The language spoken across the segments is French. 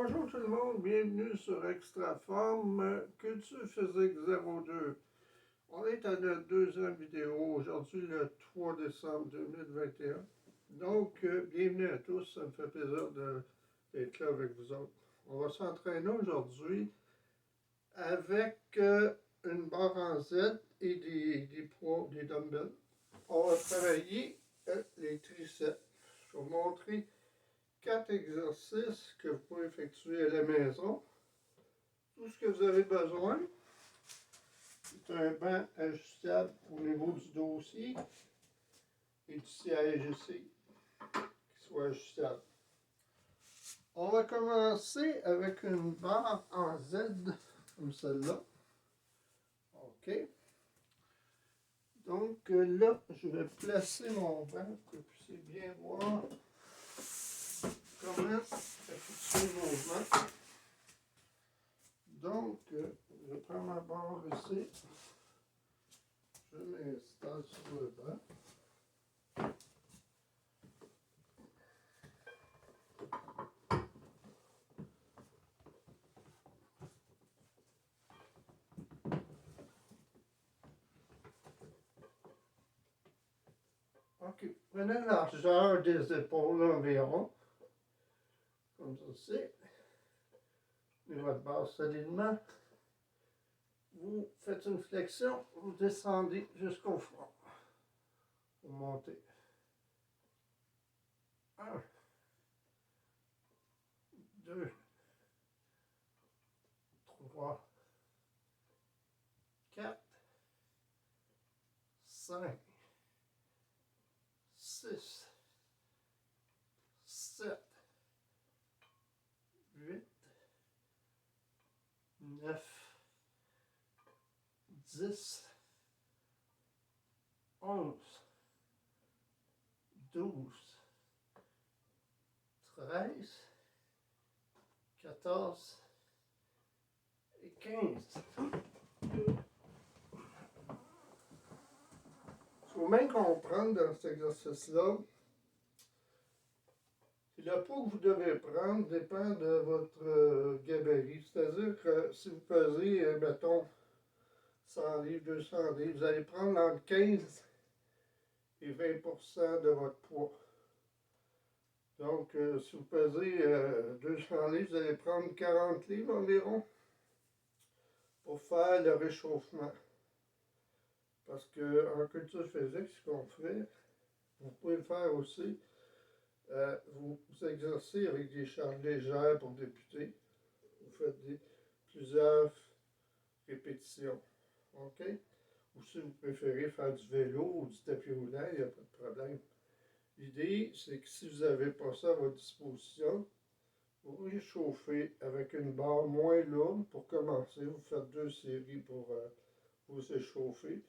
Bonjour tout le monde, bienvenue sur Extraform, Culture Physique 02. On est à notre deuxième vidéo, aujourd'hui le 3 décembre 2021. Donc, bienvenue à tous, ça me fait plaisir d'être là avec vous autres. On va s'entraîner aujourd'hui avec une barre en Z et des poids, des dumbbells. On va travailler les triceps. Je vais vous montrer 4 exercices que vous pouvez effectuer à la maison. Tout ce que vous avez besoin, c'est un banc ajustable au niveau du dossier et du siège ici, qui soit ajustable. On va commencer avec une barre en Z, comme celle-là. OK. Donc là, je vais placer mon banc pour que vous puissiez bien voir comment effectuer le mouvement. Donc, je prends ma barre ici, je m'installe sur le banc. OK, prenez la largeur des épaules environ, comme ceci. Et votre base solidement. Vous faites une flexion, vous descendez jusqu'au front. Vous montez. 1, 2, 3, 4, 5, 6, 7, 8, 9, 10, 11, 12, 13, 14 et 15. Il faut bien comprendre dans cet exercice-là, le poids que vous devez prendre dépend de votre gabarit. C'est-à-dire que si vous pesez, mettons, 100 livres, 200 livres, vous allez prendre entre 15 et 20% de votre poids. Donc, si vous pesez 200 livres, vous allez prendre 40 livres environ pour faire le réchauffement. Parce qu'en culture physique, ce qu'on fait, vous pouvez le faire aussi, vous exercez avec des charges légères pour débuter. Vous faites plusieurs répétitions. OK? Ou si vous préférez faire du vélo ou du tapis roulant, il n'y a pas de problème. L'idée, c'est que si vous n'avez pas ça à votre disposition, vous réchauffez avec une barre moins lourde pour commencer. Vous faites 2 séries pour vous échauffer.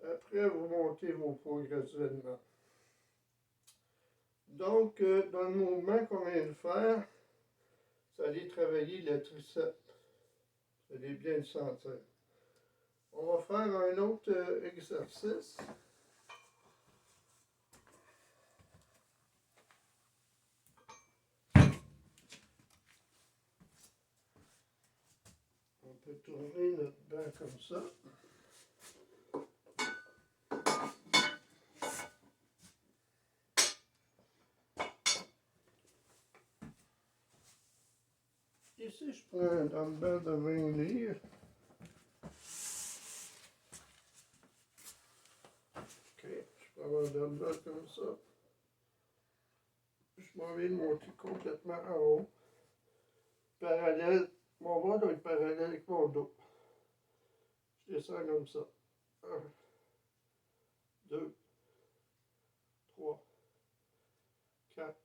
Après, vous montez vos poids graduellement. Donc, dans le mouvement qu'on vient de faire, vous allez travailler le triceps. Vous allez bien le sentir. On va faire un autre exercice. On peut tourner notre banc comme ça. Ici, je prends un dumbbell de 20 livres. OK, je prends un dumbbell comme ça. Je m'en vais le monter complètement en haut. Parallèle, mon bras doit être parallèle avec mon dos. Je descends comme ça. 1, 2, 3, 4,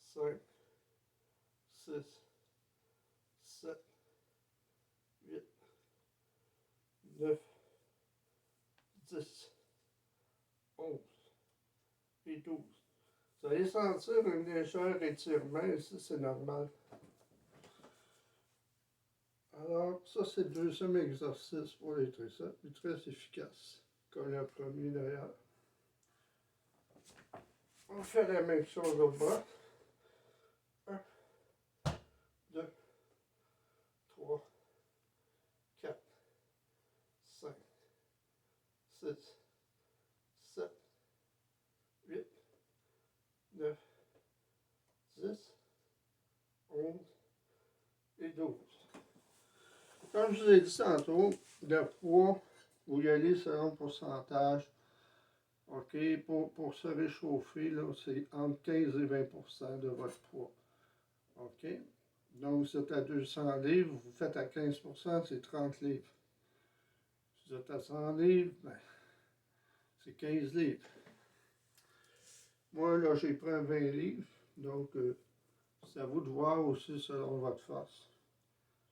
5, 6, 7, 8, 9, 10, 11 et 12. Vous allez sentir un léger étirement ici, c'est normal. Alors, ça c'est le deuxième exercice pour les triceps, il est très efficace, comme le premier d'ailleurs. On fait la même chose au bras. 1, 6, 7, 8, 9, 10, 11 et 12. Comme je vous ai dit tantôt, le poids, vous y allez selon le pourcentage. OK, pour se réchauffer, c'est entre 15 et 20% de votre poids. OK? Donc, vous êtes à 200 livres, vous faites à 15%, c'est 30 livres. Si vous êtes à 100 livres, ben, c'est 15 livres. Moi, là, j'ai pris un 20 livres, donc c'est à vous de voir aussi selon votre force.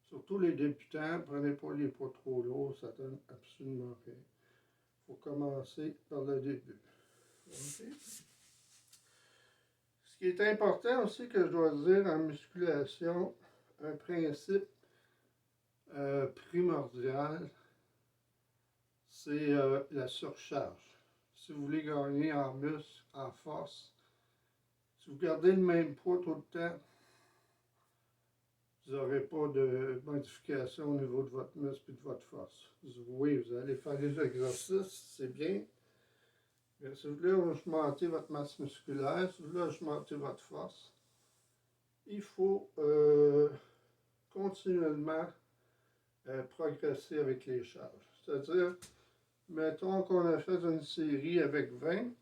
Surtout les débutants, prenez pas les poids trop lourds, ça donne absolument rien. Il faut commencer par le début. Okay. Ce qui est important aussi que je dois dire en musculation, un principe primordial, c'est la surcharge. Si vous voulez gagner en muscle, en force, si vous gardez le même poids tout le temps, vous n'aurez pas de modification au niveau de votre muscle et de votre force. Oui, vous allez faire des exercices, c'est bien. Mais si vous voulez augmenter votre masse musculaire, si vous voulez augmenter votre force, il faut continuellement progresser avec les charges. C'est-à-dire, mettons qu'on a fait une série avec 20,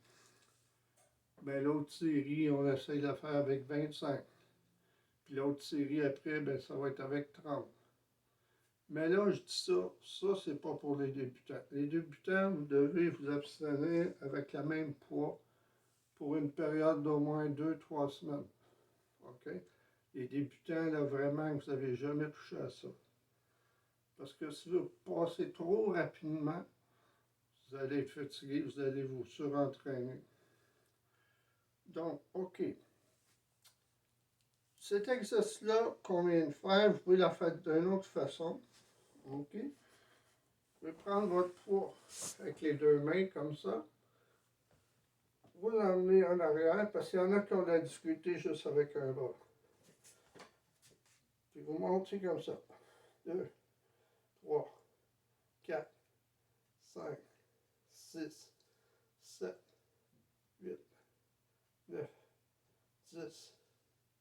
ben l'autre série, on essaye de la faire avec 25. Puis l'autre série après, ben ça va être avec 30. Mais là, je dis ça c'est pas pour les débutants. Les débutants, vous devez vous abstenir avec le même poids pour une période d'au moins 2-3 semaines. OK? Les débutants, là, vraiment, vous n'avez jamais touché à ça. Parce que si vous passez trop rapidement, vous allez être fatigué, vous allez vous surentraîner. Donc, OK. Cet exercice-là qu'on vient de faire, vous pouvez la faire d'une autre façon. OK? Vous pouvez prendre votre poids avec les deux mains comme ça. Vous l'emmenez en arrière parce qu'il y en a qui ont de la difficulté juste avec un bras. Puis vous montez comme ça. 2, 3, 4, 5, 6, 7, 8, 9, 10,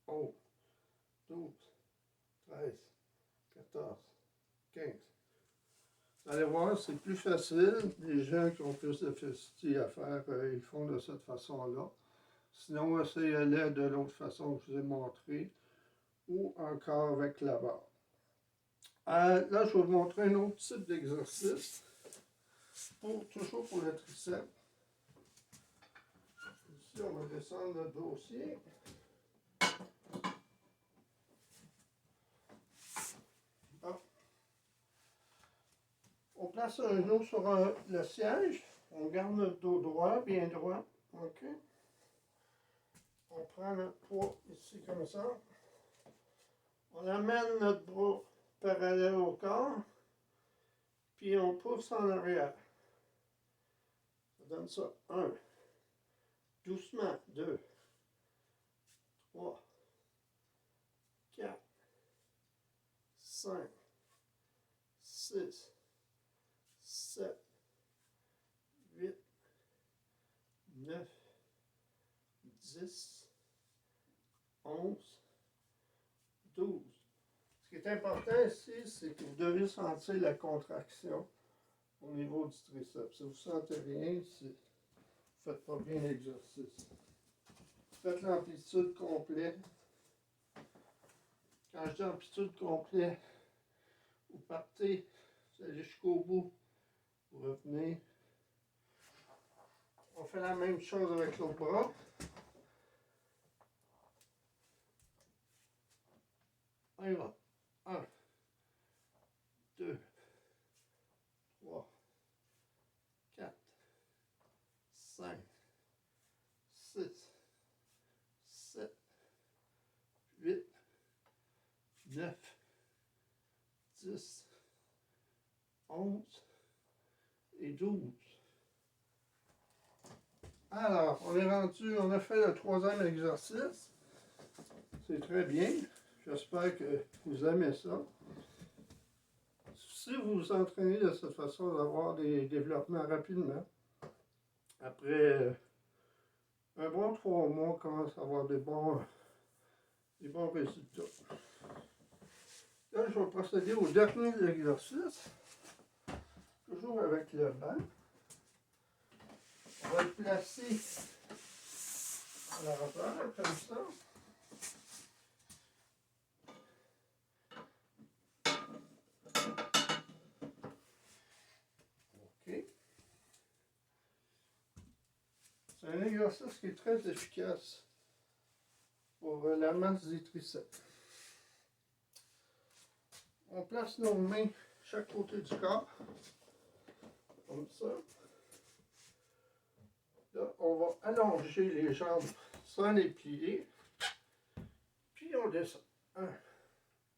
11, 12, 13, 14, 15. Vous allez voir, c'est plus facile. Les gens qui ont plus de facilité à faire, ils font de cette façon-là. Sinon, essayez-le de l'autre façon que je vous ai montré, ou encore avec la barre. Là, je vais vous montrer un autre type d'exercice, toujours pour le triceps. Ici, on va descendre notre dossier. Ah. On place un genou sur le siège. On garde notre dos droit, bien droit. OK. On prend notre poids ici comme ça. On amène notre bras parallèle au corps. Puis on pousse en arrière. Ça donne ça. 1. Doucement. 2. 3. 4. 5. 6. 7. 8. 9. 10. 11. 12. Ce qui est important ici, c'est que vous devez sentir la contraction au niveau du triceps. Si vous ne sentez rien, vous ne faites pas bien l'exercice. Faites l'amplitude complète. Quand je dis amplitude complète, vous partez, vous allez jusqu'au bout, vous revenez. On fait la même chose avec l'autre bras. On y va. 1, 2, 3, 4, 5, 6, 7, 8, 9, 10, 11 et 12. Alors, on est rendu, on a fait le troisième exercice. C'est très bien. J'espère que vous aimez ça. Si vous vous entraînez de cette façon d'avoir des développements rapidement, après un bon 3 mois, on commence à avoir des bons résultats. Là, je vais procéder au dernier exercice, toujours avec le banc. On va le placer à l'envers, comme ça. OK. C'est un exercice qui est très efficace pour la masse des triceps. On place nos mains chaque côté du corps, comme ça. Là, on va allonger les jambes sans les plier. Puis on descend. 1,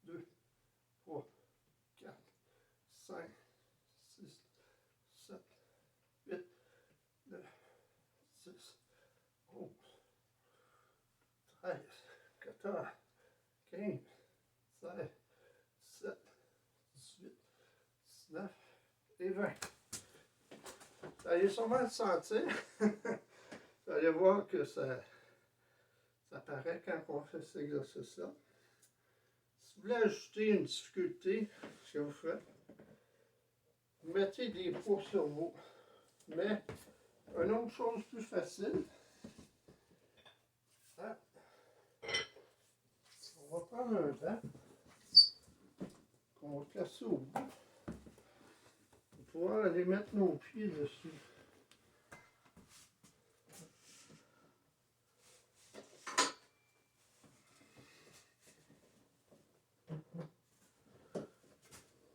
2, 3, 4, 5, 6, 7, 8, 9, 10, 11, 13, 14, 15, 16, 17, 18, 19 et 20. Vous allez sûrement le sentir. Vous allez voir que ça paraît quand on fait cet exercice-là. Si vous voulez ajouter une difficulté, ce que vous faites, vous mettez des poids sur vous. Mais une autre chose plus facile, hein, on va prendre un banc qu'on va placer au bout pour pouvoir aller mettre nos pieds dessus.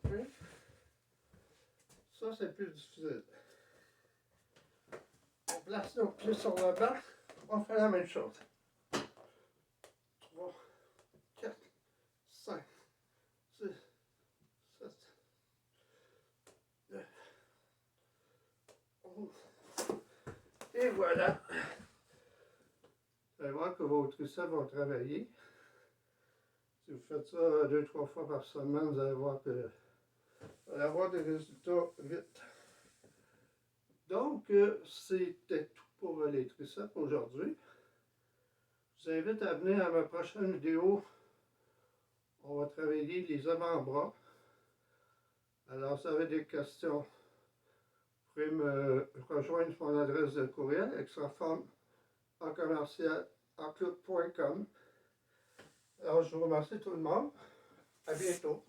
Okay. Ça, c'est plus difficile. On place nos pieds sur le banc, on fait la même chose. 3, 4, 5, 6, 7, 9, 11. Et voilà. Vous allez voir que vos triceps vont travailler. Si vous faites ça 2-3 fois par semaine, vous allez voir que vous allez avoir des résultats vite. Donc, c'était tout pour les triceps aujourd'hui. Je vous invite à venir à ma prochaine vidéo. On va travailler les avant-bras. Alors, si vous avez des questions, vous pouvez me rejoindre sur mon adresse de courriel, extraforme@outlook.com. Alors, je vous remercie tout le monde. À bientôt.